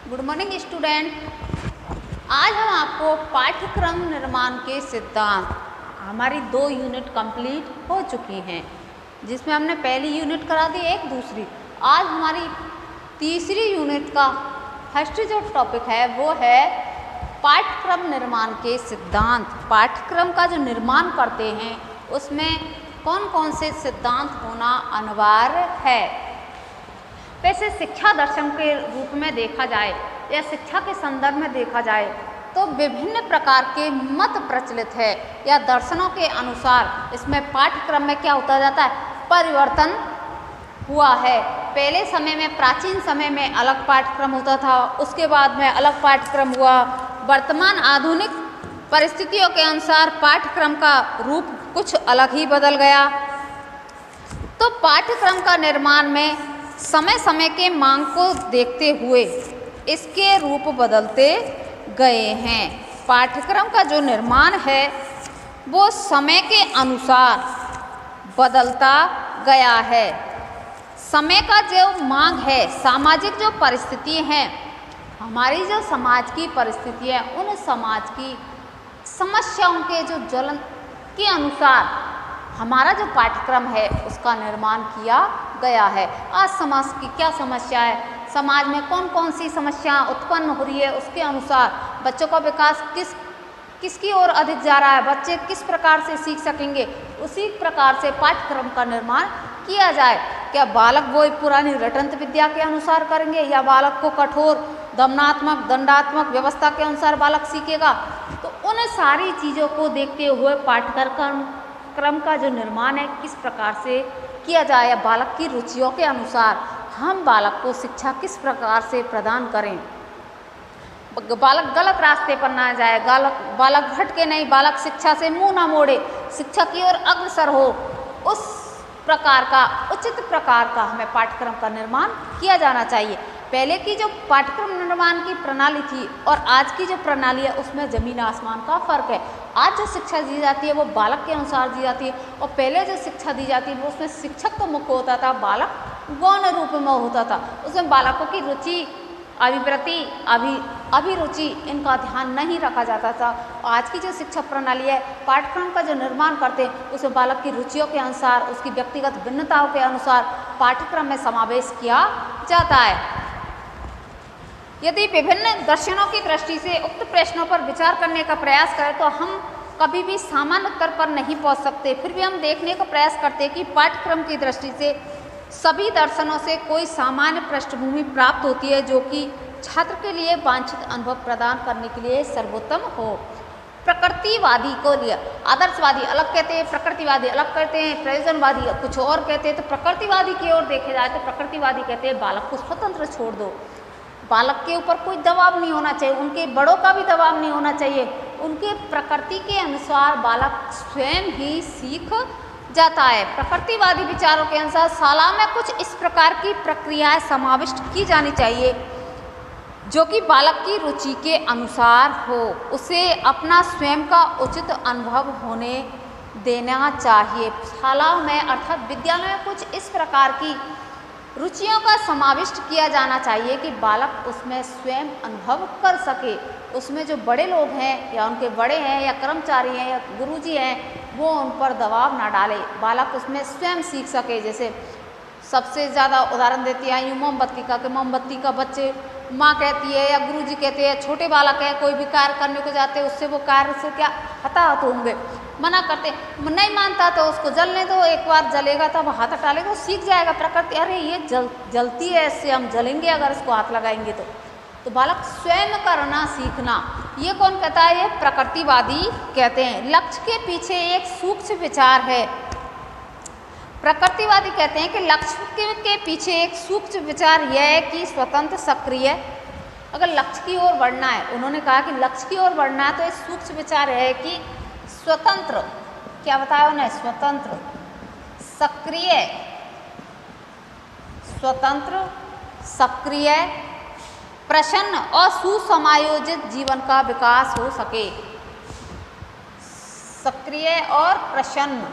Good morning student. आज हम आपको पाठ्यक्रम निर्माण के सिद्धांत, हमारी 2 यूनिट कंप्लीट हो चुकी हैं, जिसमें हमने पहली यूनिट करा दी, एक दूसरी। आज हमारी तीसरी यूनिट का फर्स्ट जो टॉपिक है वो है पाठ्यक्रम निर्माण के सिद्धांत। पाठ्यक्रम का जो निर्माण करते हैं उसमें कौन कौन से सिद्धांत होना अनिवार्य है। वैसे शिक्षा दर्शन के रूप में देखा जाए या शिक्षा के संदर्भ में देखा जाए तो विभिन्न प्रकार के मत प्रचलित है या दर्शनों के अनुसार इसमें पाठ्यक्रम में क्या होता जाता है, परिवर्तन हुआ है। पहले समय में, प्राचीन समय में अलग पाठ्यक्रम होता था, उसके बाद में अलग पाठ्यक्रम हुआ। वर्तमान आधुनिक परिस्थितियों के अनुसार पाठ्यक्रम का रूप कुछ अलग ही बदल गया। तो पाठ्यक्रम का निर्माण में समय समय के मांग को देखते हुए इसके रूप बदलते गए हैं। पाठ्यक्रम का जो निर्माण है वो समय के अनुसार बदलता गया है। समय का जो मांग है, सामाजिक जो परिस्थिति हैं, हमारी जो समाज की परिस्थिति है, उन समाज की समस्याओं के जो ज्वलन के अनुसार हमारा जो पाठ्यक्रम है उसका निर्माण किया गया है। आज समाज की क्या समस्या है, समाज में कौन कौन सी समस्या उत्पन्न हो रही है, उसके अनुसार बच्चों का विकास किसकी ओर अधिक जा रहा है, बच्चे किस प्रकार से सीख सकेंगे, उसी प्रकार से पाठ्यक्रम का निर्माण किया जाए। क्या बालक वो पुरानी रटंत विद्या के अनुसार करेंगे या बालक को कठोर दमनात्मक दंडात्मक व्यवस्था के अनुसार बालक सीखेगा। तो उन सारी चीज़ों को देखते हुए पाठ्यक्रम का जो निर्माण है किस प्रकार से किया जाए, बालक की रुचियों के अनुसार हम बालक को शिक्षा किस प्रकार से प्रदान करें, बालक गलत रास्ते पर ना जाए, बालक भटके नहीं, बालक शिक्षा से मुंह ना मोड़े, शिक्षा की ओर अग्रसर हो, उस प्रकार का उचित प्रकार का हमें पाठ्यक्रम का निर्माण किया जाना चाहिए। पहले की जो पाठ्यक्रम निर्माण की प्रणाली थी और आज की जो प्रणाली है उसमें ज़मीन आसमान का फ़र्क है। आज जो शिक्षा दी जाती है वो बालक के अनुसार दी जाती है और पहले जो शिक्षा दी जाती है वो उसमें शिक्षक तो मुख्य होता था, बालक गौण रूप में होता था। उसमें बालकों की रुचि, अभिवृत्ति, अभिरुचि, इनका ध्यान नहीं रखा जाता था। आज की जो शिक्षा प्रणाली है, पाठ्यक्रम का जो निर्माण करते हैं उसमें बालक की रुचियों के अनुसार, उसकी व्यक्तिगत भिन्नताओं के अनुसार पाठ्यक्रम में समावेश किया जाता है। यदि विभिन्न दर्शनों की दृष्टि से उक्त प्रश्नों पर विचार करने का प्रयास करें तो हम कभी भी सामान्य उत्तर पर नहीं पहुंच सकते। फिर भी हम देखने का प्रयास करते हैं कि पाठ्यक्रम की दृष्टि से सभी दर्शनों से कोई सामान्य पृष्ठभूमि प्राप्त होती है जो कि छात्र के लिए वांछित अनुभव प्रदान करने के लिए सर्वोत्तम हो। प्रकृतिवादी को लिए आदर्शवादी अलग कहते हैं, प्रकृतिवादी अलग कहते हैं, प्रयोजनवादी कुछ और कहते हैं। तो प्रकृतिवादी की ओर देखे जाए तो प्रकृतिवादी कहते हैं बालक को स्वतंत्र छोड़ दो, बालक के ऊपर कोई दबाव नहीं होना चाहिए, उनके बड़ों का भी दबाव नहीं होना चाहिए, उनके प्रकृति के अनुसार बालक स्वयं ही सीख जाता है। प्रकृतिवादी विचारों के अनुसार शाला में कुछ इस प्रकार की प्रक्रियाएं समाविष्ट की जानी चाहिए जो कि बालक की रुचि के अनुसार हो, उसे अपना स्वयं का उचित अनुभव होने देना चाहिए। शाला में अर्थात विद्यालय में कुछ इस प्रकार की रुचियों का समाविष्ट किया जाना चाहिए कि बालक उसमें स्वयं अनुभव कर सके। उसमें जो बड़े लोग हैं या उनके बड़े हैं या कर्मचारी हैं या गुरुजी हैं वो उन पर दबाव ना डाले, बालक उसमें स्वयं सीख सके। जैसे सबसे ज़्यादा उदाहरण देती है यूँ मोमबत्ती का, कि मोमबत्ती का बच्चे माँ कहती है या गुरुजी कहते हैं, छोटे बालक हैं कोई भी कार्य करने को जाते हैं उससे वो कार्य से क्या हताहत होंगे, मना करते, नहीं मानता तो उसको जलने दो, एक बार जलेगा तब हाथ हटा लेगा, सीख जाएगा। प्रकृति अरे ये जलती है, इससे हम जलेंगे अगर इसको हाथ लगाएंगे तो बालक स्वयं करना सीखना, ये कौन कहता है, ये प्रकृतिवादी कहते हैं। लक्ष्य के पीछे एक सूक्ष्म विचार है। प्रकृतिवादी कहते हैं कि लक्ष्य के पीछे एक सूक्ष्म विचार यह है कि स्वतंत्र सक्रिय, अगर लक्ष्य की ओर बढ़ना है, उन्होंने कहा कि लक्ष्य की ओर बढ़ना है तो एक सूक्ष्म विचार है कि स्वतंत्र, क्या बताया उन्हें, स्वतंत्र सक्रिय, स्वतंत्र सक्रिय प्रसन्न और सुसमायोजित जीवन का विकास हो सके। सक्रिय और प्रसन्न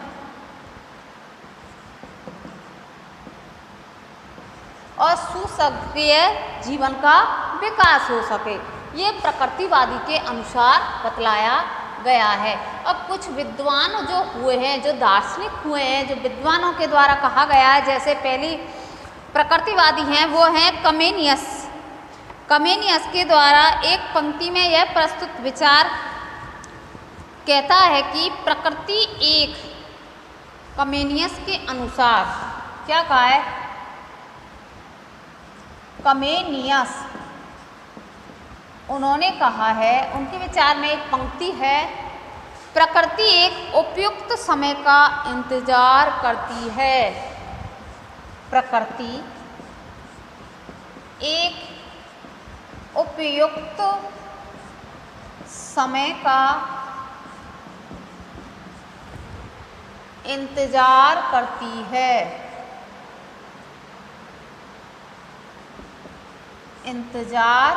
और सुसक्रिय जीवन का विकास हो सके। ये प्रकृतिवादी के अनुसार बतलाया गया है। अब कुछ विद्वान जो हुए हैं, जो दार्शनिक हुए हैं, जो विद्वानों के द्वारा कहा गया है, जैसे पहली प्रकृतिवादी हैं वो हैं कमेनियस। कमेनियस के द्वारा एक पंक्ति में यह प्रस्तुत विचार कहता है कि प्रकृति एक, कमेनियस के अनुसार क्या कहा है, कमेनियस उन्होंने कहा है, उनके विचार में एक पंक्ति है, प्रकृति एक उपयुक्त समय का इंतजार करती है। प्रकृति एक उपयुक्त समय का इंतजार करती है। इंतजार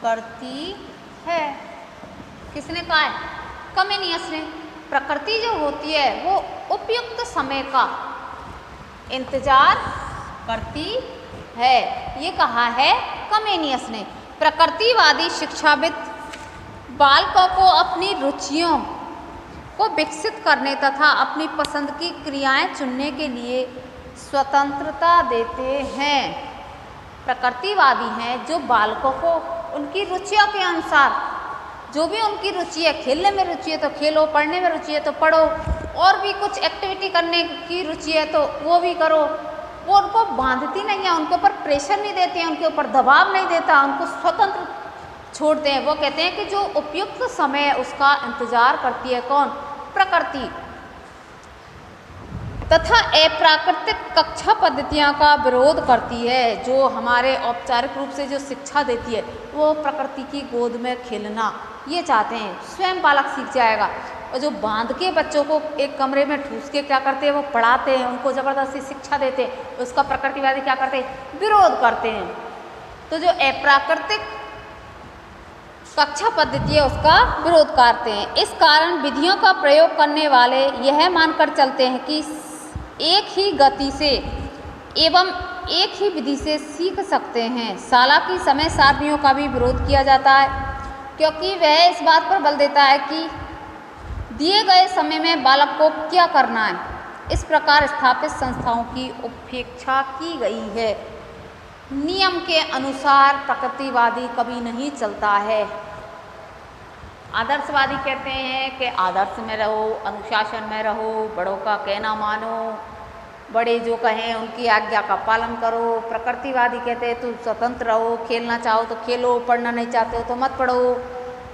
करती है किसने कहा है, कमेनियस ने। प्रकृति जो होती है वो उपयुक्त समय का इंतजार करती है, ये कहा है कमेनियस ने। प्रकृतिवादी शिक्षाविद बालकों को अपनी रुचियों को विकसित करने तथा अपनी पसंद की क्रियाएं चुनने के लिए स्वतंत्रता देते हैं। प्रकृतिवादी हैं जो बालकों को उनकी रुचियों के अनुसार, जो भी उनकी रुचि है, खेलने में रुचि है तो खेलो, पढ़ने में रुचि है तो पढ़ो, और भी कुछ एक्टिविटी करने की रुचि है तो वो भी करो। वो उनको बांधती नहीं है, उनके ऊपर प्रेशर नहीं देती है, उनके ऊपर दबाव नहीं देता, उनको स्वतंत्र छोड़ते हैं। वो कहते हैं कि जो उपयुक्त समय है उसका इंतजार करती है कौन, प्रकृति। तथा अप्राकृतिक कक्षा पद्धतियों का विरोध करती है। जो हमारे औपचारिक रूप से जो शिक्षा देती है वो प्रकृति की गोद में खेलना ये चाहते हैं, स्वयं बालक सीख जाएगा। और जो बांध के बच्चों को एक कमरे में ठूस के क्या करते हैं, वो पढ़ाते हैं, उनको ज़बरदस्ती शिक्षा देते हैं, उसका प्रकृतिवादी क्या करते हैं, विरोध करते हैं। तो जो अप्राकृतिक कक्षा पद्धति है उसका विरोध करते हैं। इस कारण विधियों का प्रयोग करने वाले यह मानकर चलते हैं कि एक ही गति से एवं एक ही विधि से सीख सकते हैं। शाला की समय सारणियों का भी विरोध किया जाता है, क्योंकि वह इस बात पर बल देता है कि दिए गए समय में बालक को क्या करना है। इस प्रकार स्थापित संस्थाओं की उपेक्षा की गई है। नियम के अनुसार प्रकृतिवादी कभी नहीं चलता है। आदर्शवादी कहते हैं कि आदर्श में रहो, अनुशासन में रहो, बड़ों का कहना मानो, बड़े जो कहें उनकी आज्ञा का पालन करो। प्रकृतिवादी कहते हैं तुम स्वतंत्र रहो, खेलना चाहो तो खेलो, पढ़ना नहीं चाहते हो तो मत पढ़ो,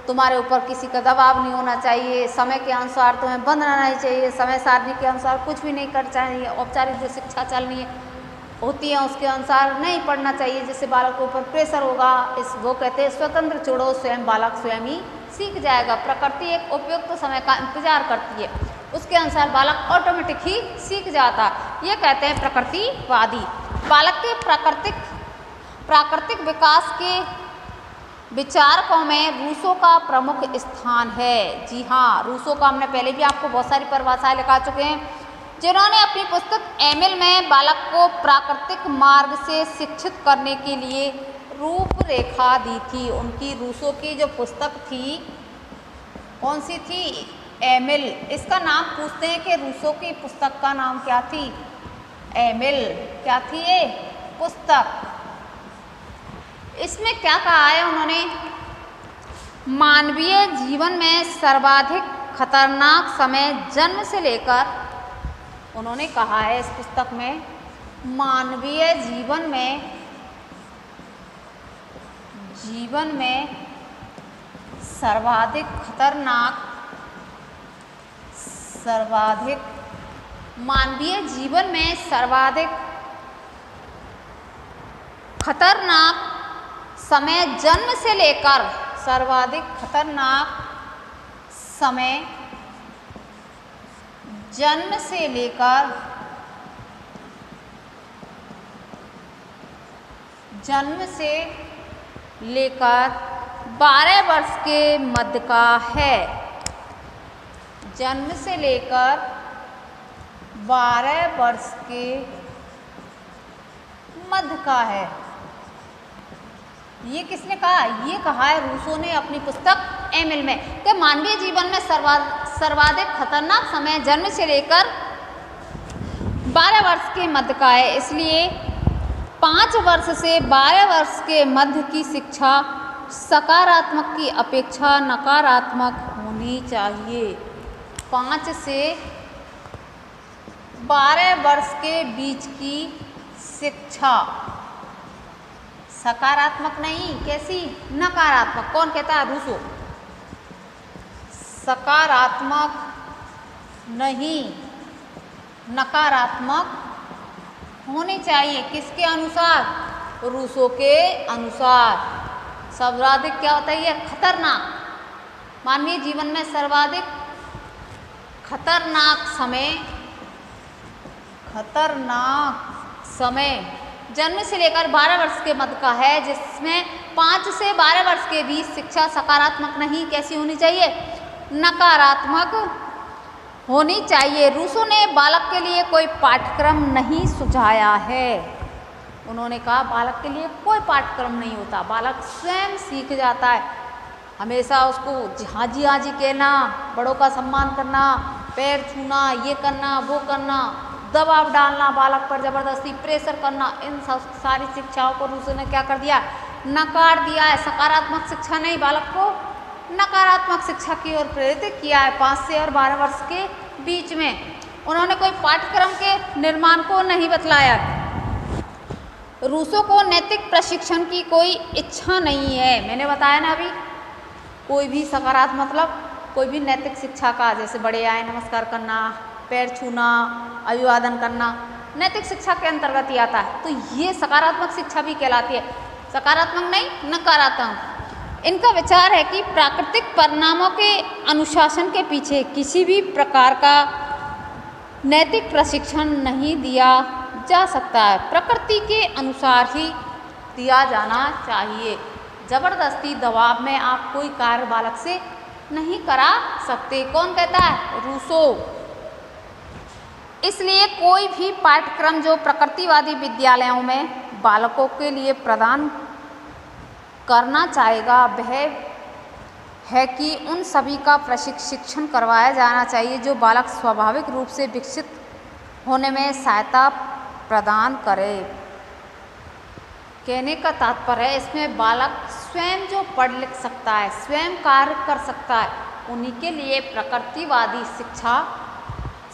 तुम्हारे ऊपर किसी का दबाव नहीं होना चाहिए, समय के अनुसार तुम्हें बंधना नहीं चाहिए, समय सारणी के अनुसार कुछ भी नहीं करना चाहिए, औपचारिक जो शिक्षा चलनी होती है उसके अनुसार नहीं पढ़ना चाहिए, जिससे बालक के ऊपर प्रेशर होगा। वो कहते हैं स्वतंत्र छोड़ो, स्वयं बालक स्वयं ही सीख जाएगा। प्रकृति एक उपयुक्त समय का इंतजार करती है, उसके अनुसार बालक ऑटोमेटिक ही सीख जाता है। ये कहते हैं प्रकृतिवादी। बालक के प्राकृतिक विकास के विचारकों में रूसो का प्रमुख स्थान है। जी हाँ, रूसो का हमने पहले भी आपको बहुत सारी परिभाषाएं लिखा चुके हैं, जिन्होंने अपनी पुस्तक एमिल में बालक को प्राकृतिक मार्ग से शिक्षित करने के लिए रूपरेखा दी थी। उनकी रूसो की जो पुस्तक थी कौन सी थी, एमिल। इसका नाम पूछते हैं कि रूसो की पुस्तक का नाम क्या थी, एमिल। क्या थी ये पुस्तक, इसमें क्या कहा है उन्होंने, मानवीय जीवन में सर्वाधिक खतरनाक समय जन्म से लेकर, उन्होंने कहा है इस पुस्तक में मानवीय जीवन में सर्वाधिक मानवीय जीवन में सर्वाधिक खतरनाक समय जन्म से लेकर, सर्वाधिक खतरनाक समय जन्म से लेकर 12 वर्ष के मध्य का है। जन्म से लेकर 12 वर्ष के मध्य का है। ये किसने कहा? ये कहा है रूसो ने अपनी पुस्तक एमिल में कि मानवीय जीवन में सर्वाधिक खतरनाक समय जन्म से लेकर 12 वर्ष के मध्य का है। इसलिए 5 वर्ष से 12 वर्ष के मध्य की शिक्षा सकारात्मक की अपेक्षा नकारात्मक होनी चाहिए। 5 से 12 वर्ष के बीच की शिक्षा सकारात्मक नहीं, कैसी? नकारात्मक। कौन कहता है? रूसो। सकारात्मक नहीं, नकारात्मक होनी चाहिए। किसके अनुसार? रूसो के अनुसार। सर्वाधिक क्या होता है? ये खतरनाक। मानवीय जीवन में सर्वाधिक खतरनाक समय जन्म से लेकर 12 वर्ष के मध्य का है, जिसमें 5 से 12 वर्ष के बीच शिक्षा सकारात्मक नहीं, कैसी होनी चाहिए? नकारात्मक होनी चाहिए। रूसो ने बालक के लिए कोई पाठ्यक्रम नहीं सुझाया है। उन्होंने कहा बालक के लिए कोई पाठ्यक्रम नहीं होता, बालक स्वयं सीख जाता है। हमेशा उसको हाँ जी हाँ जी कहना, बड़ों का सम्मान करना, पैर छूना, ये करना वो करना, दबाव डालना बालक पर, जबरदस्ती प्रेशर करना, इन सारी शिक्षाओं को रूसो ने क्या कर दिया? नकार दिया है। सकारात्मक शिक्षा नहीं, बालक को नकारात्मक शिक्षा की ओर प्रेरित किया है। 5 से और 12 वर्ष के बीच में उन्होंने कोई पाठ्यक्रम के निर्माण को नहीं बतलाया। रूसो को नैतिक प्रशिक्षण की कोई इच्छा नहीं है। मैंने बताया ना अभी, कोई भी सकारात्मक मतलब कोई भी नैतिक शिक्षा का, जैसे बड़े आए नमस्कार करना, पैर छूना, अभिवादन करना, नैतिक शिक्षा के अंतर्गत ही आता है। तो ये सकारात्मक शिक्षा भी कहलाती है। सकारात्मक नहीं, नकारात्मक। इनका विचार है कि प्राकृतिक परिणामों के अनुशासन के पीछे किसी भी प्रकार का नैतिक प्रशिक्षण नहीं दिया जा सकता है, प्रकृति के अनुसार ही दिया जाना चाहिए। जबरदस्ती दबाव में आप कोई कार्य बालक से नहीं करा सकते। कौन कहता है? रूसो। इसलिए कोई भी पाठ्यक्रम जो प्रकृतिवादी विद्यालयों में बालकों के लिए प्रदान करना चाहेगा, वह है कि उन सभी का प्रशिक्षण करवाया जाना चाहिए जो बालक स्वाभाविक रूप से विकसित होने में सहायता प्रदान करे। कहने का तात्पर्य है इसमें बालक स्वयं जो पढ़ लिख सकता है, स्वयं कार्य कर सकता है, उन्हीं के लिए प्रकृतिवादी शिक्षा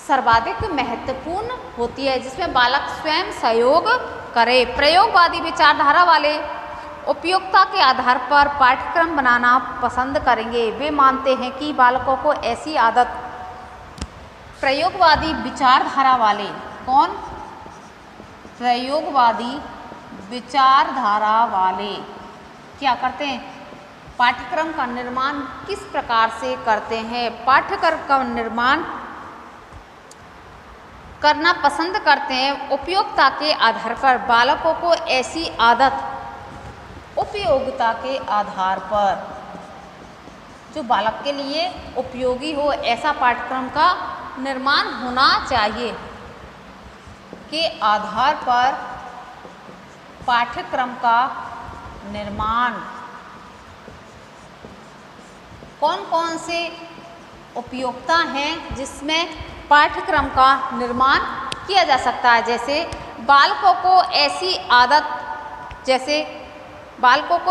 सर्वाधिक महत्वपूर्ण होती है, जिसमें बालक स्वयं सहयोग करे। प्रयोगवादी विचारधारा वाले उपयोगिता के आधार पर पाठ्यक्रम बनाना पसंद करेंगे। वे मानते हैं कि बालकों को ऐसी आदत, प्रयोगवादी विचारधारा वाले, कौन? प्रयोगवादी विचारधारा वाले क्या करते हैं? पाठ्यक्रम का निर्माण किस प्रकार से करते हैं? पाठ्यक्रम का निर्माण करना पसंद करते हैं उपयोगिता के आधार पर। बालकों को ऐसी आदत, उपयोगिता के आधार पर, जो बालक के लिए उपयोगी हो, ऐसा पाठ्यक्रम का निर्माण होना चाहिए के आधार पर पाठ्यक्रम का निर्माण। कौन कौन से उपयोगिता हैं जिसमें पाठ्यक्रम का निर्माण किया जा सकता है? जैसे बालकों को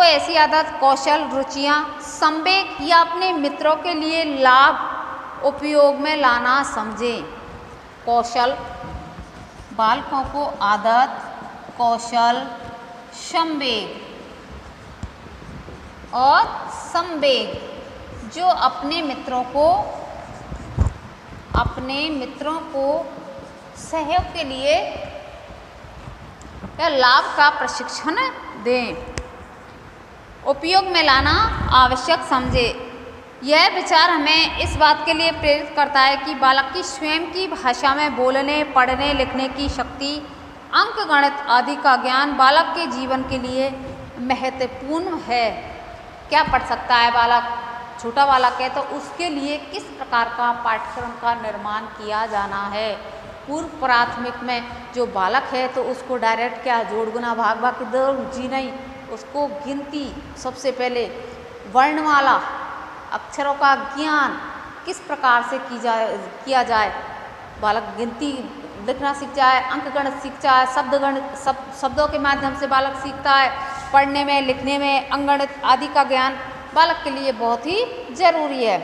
ऐसी आदत, कौशल, रुचियाँ, संवेग या अपने मित्रों के लिए लाभ उपयोग में लाना समझें। कौशल, बालकों को आदत, कौशल, संवेग और संवेग जो अपने मित्रों को सहयोग के लिए या लाभ का प्रशिक्षण दें, उपयोग में लाना आवश्यक समझे। यह विचार हमें इस बात के लिए प्रेरित करता है कि बालक की स्वयं की भाषा में बोलने, पढ़ने, लिखने की शक्ति, अंक गणित आदि का ज्ञान बालक के जीवन के लिए महत्वपूर्ण है। क्या पढ़ सकता है बालक? छोटा बालक है तो उसके लिए किस प्रकार का पाठ्यक्रम का निर्माण किया जाना है? पूर्व प्राथमिक में जो बालक है तो उसको डायरेक्ट क्या जोड़ गुना भाग की दो जी नहीं, उसको गिनती, सबसे पहले वर्णमाला, अक्षरों का ज्ञान किस प्रकार से किया जाए, बालक गिनती लिखना सीख जाए, अंकगणित सीख जाए, शब्दों के माध्यम से बालक सीखता है। पढ़ने में, लिखने में, अंकगणित आदि का ज्ञान बालक के लिए बहुत ही जरूरी है।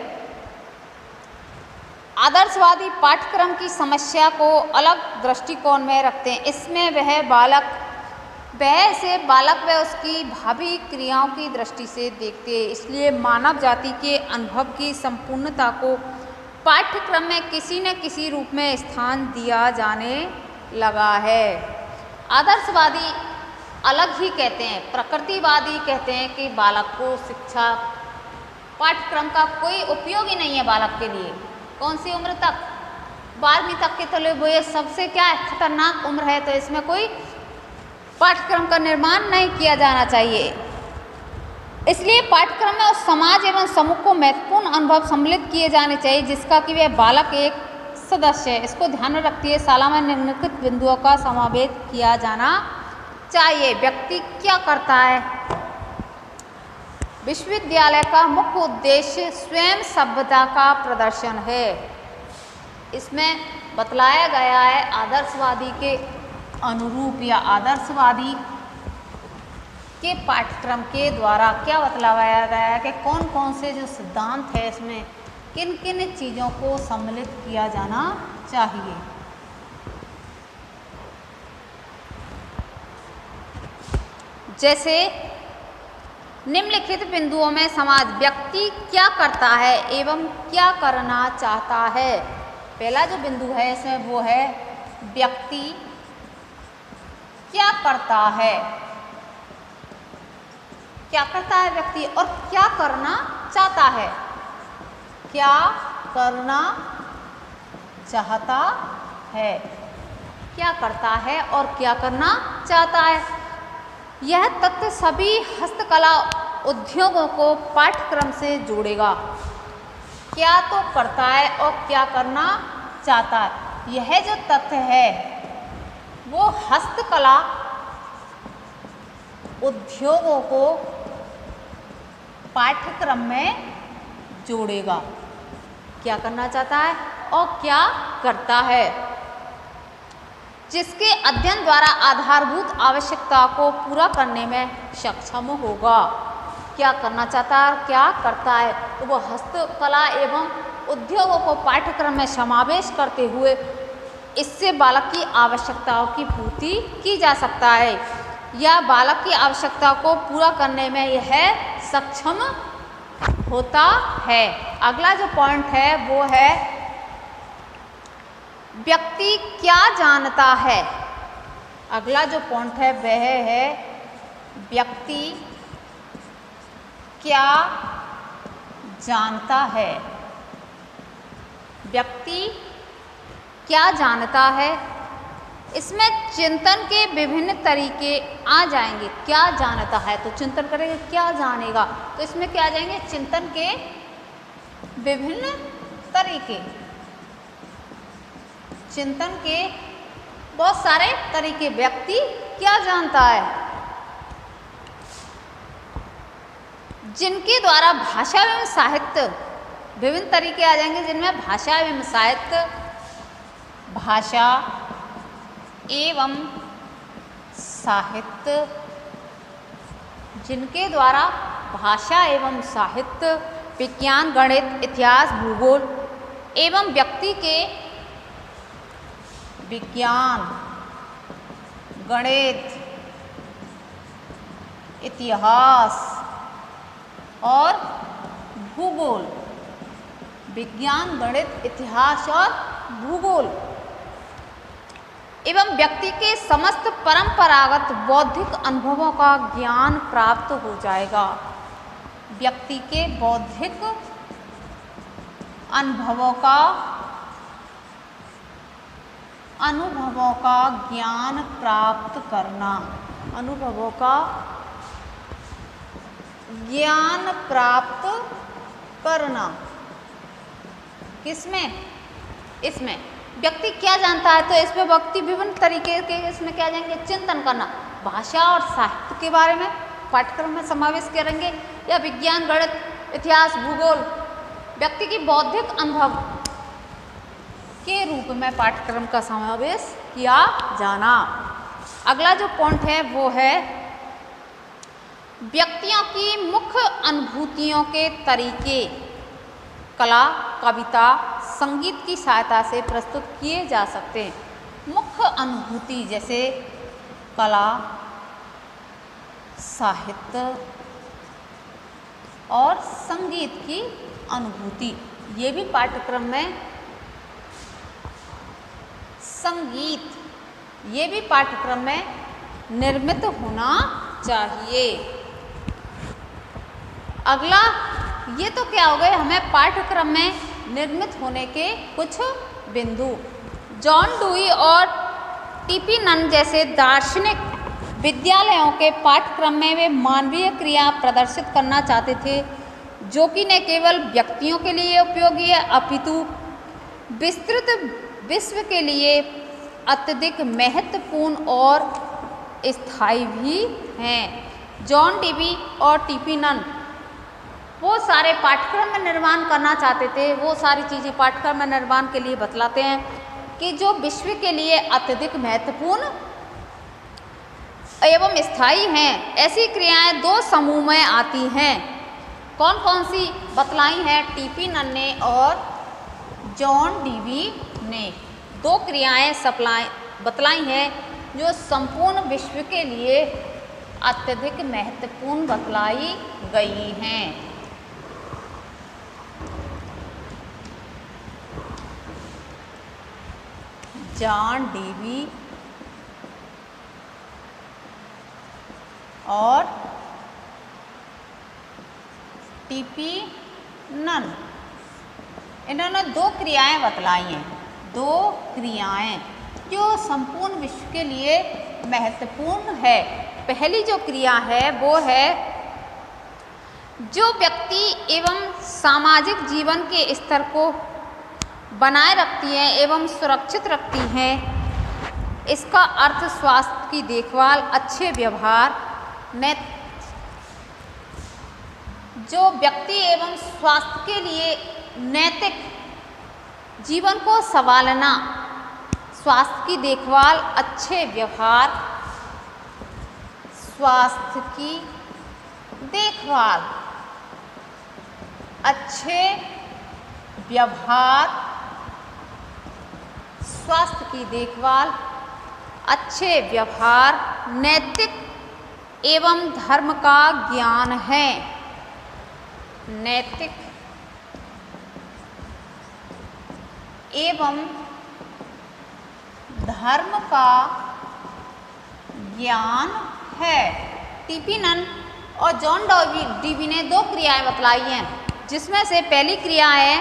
आदर्शवादी पाठ्यक्रम की समस्या को अलग दृष्टिकोण में रखते हैं। इसमें वह बालक व उसकी भावी क्रियाओं की दृष्टि से देखते हैं। इसलिए मानव जाति के अनुभव की संपूर्णता को पाठ्यक्रम में किसी न किसी रूप में स्थान दिया जाने लगा है। आदर्शवादी अलग ही कहते हैं, प्रकृतिवादी कहते हैं कि बालक को शिक्षा पाठ्यक्रम का कोई उपयोग ही नहीं है बालक के लिए। कौन सी उम्र तक? 12वीं तक के, तो वो ये सबसे क्या है, खतरनाक उम्र है, तो इसमें कोई पाठ्यक्रम का निर्माण नहीं किया जाना चाहिए। इसलिए पाठ्यक्रम में उस समाज एवं समूह को महत्वपूर्ण अनुभव सम्मिलित किए जाने चाहिए जिसका कि वह बालक एक सदस्य है। इसको ध्यान में रखते हुए शाला में निम्नलिखित बिंदुओं का समावेश किया जाना चाहिए। व्यक्ति क्या करता है? विश्वविद्यालय का मुख्य उद्देश्य स्वयं सभ्यता का प्रदर्शन है। इसमें बतलाया गया है आदर्शवादी के अनुरूप या आदर्शवादी के पाठ्यक्रम के द्वारा क्या बतलाया गया है कि कौन कौन से जो सिद्धांत है इसमें किन किन चीज़ों को सम्मिलित किया जाना चाहिए। जैसे निम्नलिखित बिंदुओं में समाज व्यक्ति क्या करता है एवं क्या करना चाहता है। पहला जो बिंदु है इसमें वो है व्यक्ति क्या करता है, क्या करता है व्यक्ति और क्या करना चाहता है। क्या करना चाहता है, क्या करता है और क्या करना चाहता है। यह तथ्य सभी हस्तकला उद्योगों को पाठ्यक्रम से जोड़ेगा। क्या तो करता है और क्या करना चाहता है, यह जो तथ्य है वो हस्तकला उद्योगों को पाठ्यक्रम में जोड़ेगा। क्या करना चाहता है और क्या करता है, जिसके अध्ययन द्वारा आधारभूत आवश्यकता को पूरा करने में सक्षम होगा। क्या करना चाहता है और क्या करता है, तो वो हस्तकला एवं उद्योगों को पाठ्यक्रम में समावेश करते हुए इससे बालक की आवश्यकताओं की पूर्ति की जा सकता है या बालक की आवश्यकताओं को पूरा करने में यह सक्षम होता है। अगला जो पॉइंट है वो है व्यक्ति क्या जानता है। अगला जो पॉइंट है वह है व्यक्ति क्या जानता है। व्यक्ति क्या जानता है, इसमें चिंतन के विभिन्न तरीके आ जाएंगे। क्या जानता है तो चिंतन करेगा, क्या जानेगा तो इसमें क्या आ जाएंगे, चिंतन के विभिन्न तरीके। चिंतन के बहुत सारे तरीके। व्यक्ति क्या जानता है, जिनके द्वारा भाषा एवं साहित्य, विभिन्न तरीके आ जाएंगे जिनमें भाषा एवं साहित्य, भाषा एवं साहित्य, जिनके द्वारा भाषा एवं साहित्य, विज्ञान, गणित, इतिहास, भूगोल एवं व्यक्ति के विज्ञान, गणित, इतिहास और भूगोल, विज्ञान, गणित, इतिहास और भूगोल एवं व्यक्ति के समस्त परंपरागत बौद्धिक अनुभवों का ज्ञान प्राप्त हो जाएगा। व्यक्ति के बौद्धिक अनुभवों का ज्ञान प्राप्त करना, अनुभवों का ज्ञान प्राप्त करना। किसमें? इसमें व्यक्ति क्या जानता है तो इसमें व्यक्ति विभिन्न तरीके के इसमें क्या जाएंगे, चिंतन करना। भाषा और साहित्य के बारे में पाठ्यक्रम में समावेश करेंगे या विज्ञान, गणित, इतिहास, भूगोल, व्यक्ति की बौद्धिक अनुभव के रूप में पाठ्यक्रम का समावेश किया जाना। अगला जो पॉइंट है वो है व्यक्तियों की मुख्य अनुभूतियों के तरीके कला, कविता, संगीत की सहायता से प्रस्तुत किए जा सकते हैं। मुख्य अनुभूति जैसे कला, साहित्य और संगीत की अनुभूति, ये भी पाठ्यक्रम में संगीत, ये भी पाठ्यक्रम में निर्मित होना चाहिए। अगला ये तो क्या हो गए हमें पाठ्यक्रम में निर्मित होने के कुछ बिंदु। जॉन डुई और टीपी नन जैसे दार्शनिक विद्यालयों के पाठ्यक्रम में वे मानवीय क्रिया प्रदर्शित करना चाहते थे, जो कि न केवल व्यक्तियों के लिए उपयोगी है अपितु विस्तृत विश्व के लिए अत्यधिक महत्वपूर्ण और स्थायी भी हैं। जॉन डीवी और टीपी नन वो सारे पाठ्यक्रम में निर्माण करना चाहते थे, वो सारी चीज़ें पाठ्यक्रम में निर्माण के लिए बतलाते हैं कि जो विश्व के लिए अत्यधिक महत्वपूर्ण एवं स्थायी हैं। ऐसी क्रियाएं दो समूह में आती हैं। कौन कौन सी बतलाई हैं? टीपी नन ने और जॉन डीवी ने दो क्रियाएं बतलाई हैं जो संपूर्ण विश्व के लिए अत्यधिक महत्वपूर्ण बतलाई गई हैं। जॉन डीवी और टीपी नन, इन्होंने दो क्रियाएं बतलाई हैं, दो क्रियाएं जो संपूर्ण विश्व के लिए महत्वपूर्ण है। पहली जो क्रिया है वो है जो व्यक्ति एवं सामाजिक जीवन के स्तर को बनाए रखती हैं एवं सुरक्षित रखती हैं। इसका अर्थ स्वास्थ्य की देखभाल, अच्छे व्यवहार, जो व्यक्ति एवं स्वास्थ्य के लिए नैतिक जीवन को संभालना, स्वास्थ्य की देखभाल, अच्छे व्यवहार, स्वास्थ्य की देखभाल, अच्छे व्यवहार, स्वास्थ्य की देखभाल, अच्छे व्यवहार, नैतिक एवं धर्म का ज्ञान है। नैतिक एवं धर्म का ज्ञान है। टीपी नन और जॉन डीवी ने दो क्रियाएं बतलाई हैं, जिसमें से पहली क्रिया है,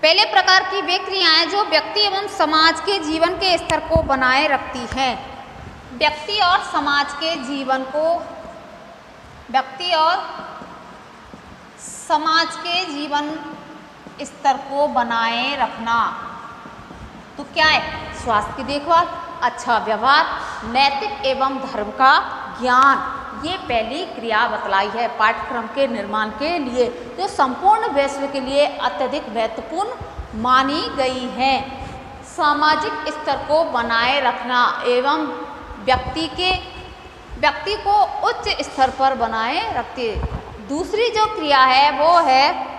पहले प्रकार की वे क्रियाएं जो व्यक्ति एवं समाज के जीवन के स्तर को बनाए रखती हैं। व्यक्ति और समाज के जीवन को, व्यक्ति और समाज के जीवन स्तर को बनाए रखना तो क्या है? स्वास्थ्य की देखभाल, अच्छा व्यवहार, नैतिक एवं धर्म का ज्ञान। ये पहली क्रिया बतलाई है पाठ्यक्रम के निर्माण के लिए, जो संपूर्ण विश्व के लिए अत्यधिक महत्वपूर्ण मानी गई है। सामाजिक स्तर को बनाए रखना एवं व्यक्ति को उच्च स्तर पर बनाए रखते। दूसरी जो क्रिया है वो है,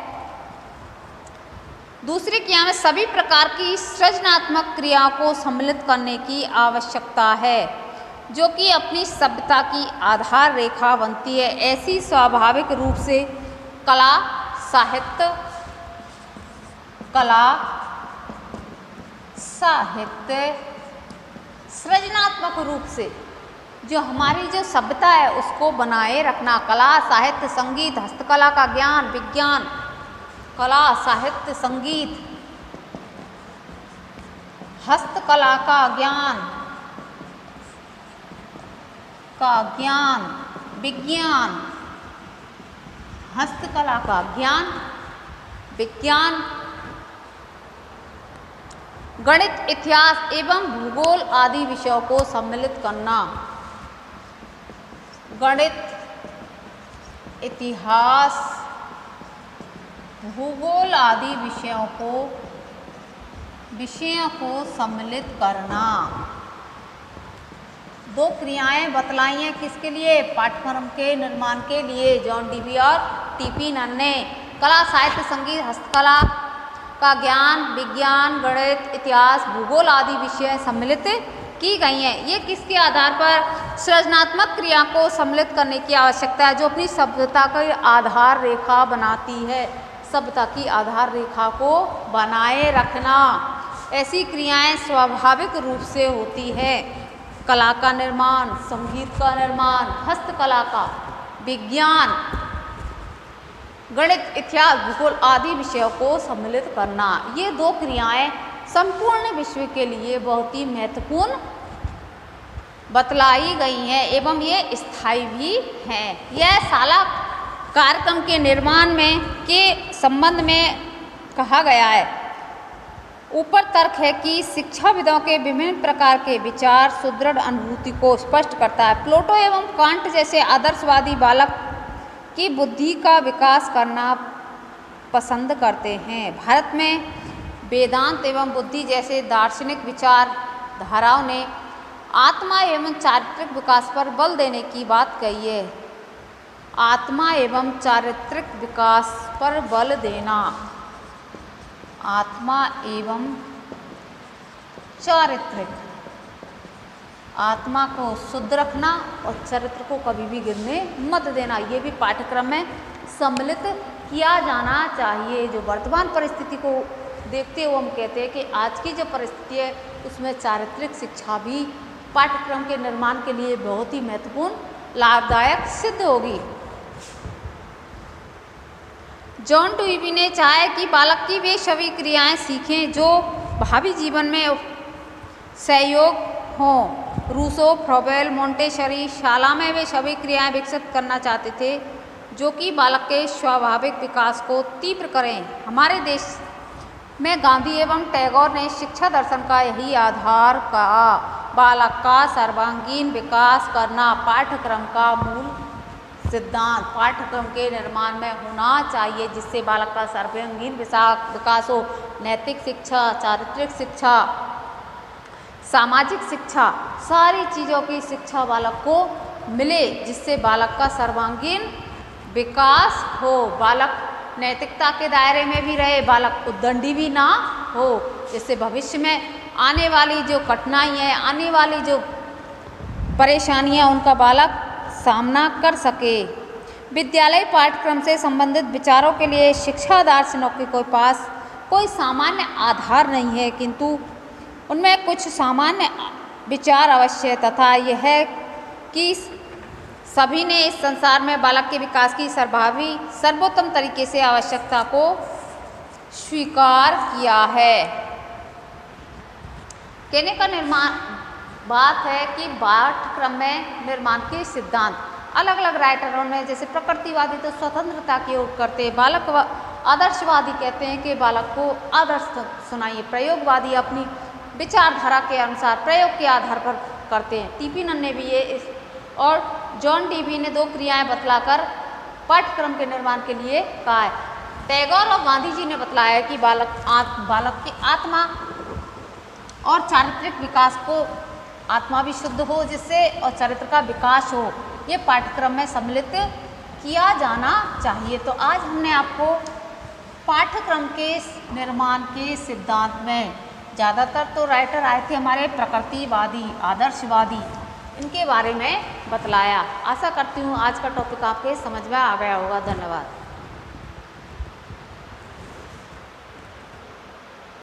दूसरी क्रिया में सभी प्रकार की सृजनात्मक क्रियाओं को सम्मिलित करने की आवश्यकता है, जो कि अपनी सभ्यता की आधार रेखा बनती है। ऐसी स्वाभाविक रूप से कला, साहित्य, सृजनात्मक रूप से जो हमारी जो सभ्यता है उसको बनाए रखना। कला, साहित्य, संगीत, हस्तकला का ज्ञान, विज्ञान, कला, साहित्य, संगीत, हस्तकला का ज्ञान, विज्ञान, हस्तकला का ज्ञान, विज्ञान, गणित, इतिहास एवं भूगोल आदि विषयों को सम्मिलित करना। गणित, इतिहास, भूगोल आदि विषयों को सम्मिलित करना। दो क्रियाएं बतलाई हैं किसके लिए? पाठ्यक्रम के निर्माण के लिए। जॉन डीवी और टीपी नन ने कला, साहित्य, संगीत, हस्तकला का ज्ञान, विज्ञान, गणित, इतिहास, भूगोल आदि विषय सम्मिलित की गई हैं। ये किसके आधार पर? सृजनात्मक क्रिया को सम्मिलित करने की आवश्यकता है जो अपनी सभ्यता की आधार रेखा बनाती है। सभ्यता की आधार रेखा को बनाए रखना, ऐसी क्रियाएं स्वाभाविक रूप से होती है। कला का निर्माण, संगीत का निर्माण, हस्तकला का, विज्ञान, गणित, इतिहास, भूगोल आदि विषयों को सम्मिलित करना, ये दो क्रियाएं संपूर्ण विश्व के लिए बहुत ही महत्वपूर्ण बतलाई गई हैं एवं ये स्थायी भी हैं। यह शाला कार्यक्रम के निर्माण में के संबंध में कहा गया है। ऊपर तर्क है कि शिक्षाविदों के विभिन्न प्रकार के विचार सुदृढ़ अनुभूति को स्पष्ट करता है। प्लेटो एवं कांट जैसे आदर्शवादी बालक की बुद्धि का विकास करना पसंद करते हैं। भारत में वेदांत एवं बुद्धि जैसे दार्शनिक विचार धाराओं ने आत्मा एवं चारित्रिक विकास पर बल देने की बात कही है। आत्मा एवं चारित्रिक विकास पर बल देना, आत्मा एवं चारित्रिक, आत्मा को शुद्ध रखना और चरित्र को कभी भी गिरने मत देना, ये भी पाठ्यक्रम में सम्मिलित किया जाना चाहिए। जो वर्तमान परिस्थिति को देखते हुए हम कहते हैं कि आज की जो परिस्थिति है उसमें चारित्रिक शिक्षा भी पाठ्यक्रम के निर्माण के लिए बहुत ही महत्वपूर्ण लाभदायक सिद्ध होगी। जॉन डीवी ने चाहा कि बालक की वे सभी क्रियाएं सीखें जो भावी जीवन में सहयोग हों। रूसो, फ्रोबेल, मोंटेसरी शाला में वे सभी क्रियाएं विकसित करना चाहते थे जो कि बालक के स्वाभाविक विकास को तीव्र करें। हमारे देश में गांधी एवं टैगोर ने शिक्षा दर्शन का यही आधार कहा। बालक का सर्वांगीण विकास करना पाठ्यक्रम का मूल सिद्धांत पाठ्यक्रम के निर्माण में होना चाहिए, जिससे बालक का सर्वांगीण विकास हो। नैतिक शिक्षा, चारित्रिक शिक्षा, सामाजिक शिक्षा, सारी चीज़ों की शिक्षा बालक को मिले जिससे बालक का सर्वांगीण विकास हो। बालक नैतिकता के दायरे में भी रहे, बालक उद्दंडी भी ना हो, जिससे भविष्य में आने वाली जो कठिनाई है, आने वाली जो परेशानियां उनका बालक सामना कर सके। विद्यालय पाठ्यक्रम से संबंधित विचारों के लिए शिक्षा दार्शनिकों के पास कोई सामान्य आधार नहीं है, किंतु उनमें कुछ सामान्य विचार अवश्य है तथा यह है कि सभी ने इस संसार में बालक के विकास की सर्वोत्तम तरीके से आवश्यकता को स्वीकार किया है। कहने का बात है कि पाठ्यक्रम में निर्माण के सिद्धांत अलग अलग राइटरों ने, जैसे प्रकृतिवादी तो स्वतंत्रता की ओर करते, बालक आदर्शवादी कहते हैं कि बालक को आदर्श सुनाइए, प्रयोगवादी अपनी विचारधारा के अनुसार प्रयोग के आधार पर करते हैं। टीपी नन ने भी ये और जॉन डीवी ने दो क्रियाएं बतलाकर पाठ्यक्रम के निर्माण के लिए कहा है। टैगोर और गांधी जी ने बतलाया कि बालक की आत्मा और चारित्रिक विकास को, आत्मा भी शुद्ध हो जिससे और चरित्र का विकास हो, ये पाठ्यक्रम में सम्मिलित किया जाना चाहिए। तो आज हमने आपको पाठ्यक्रम के निर्माण के सिद्धांत में ज़्यादातर तो राइटर आए थे हमारे प्रकृतिवादी, आदर्शवादी, इनके बारे में बतलाया। आशा करती हूँ आज का टॉपिक आपके समझ में आ गया होगा। धन्यवाद।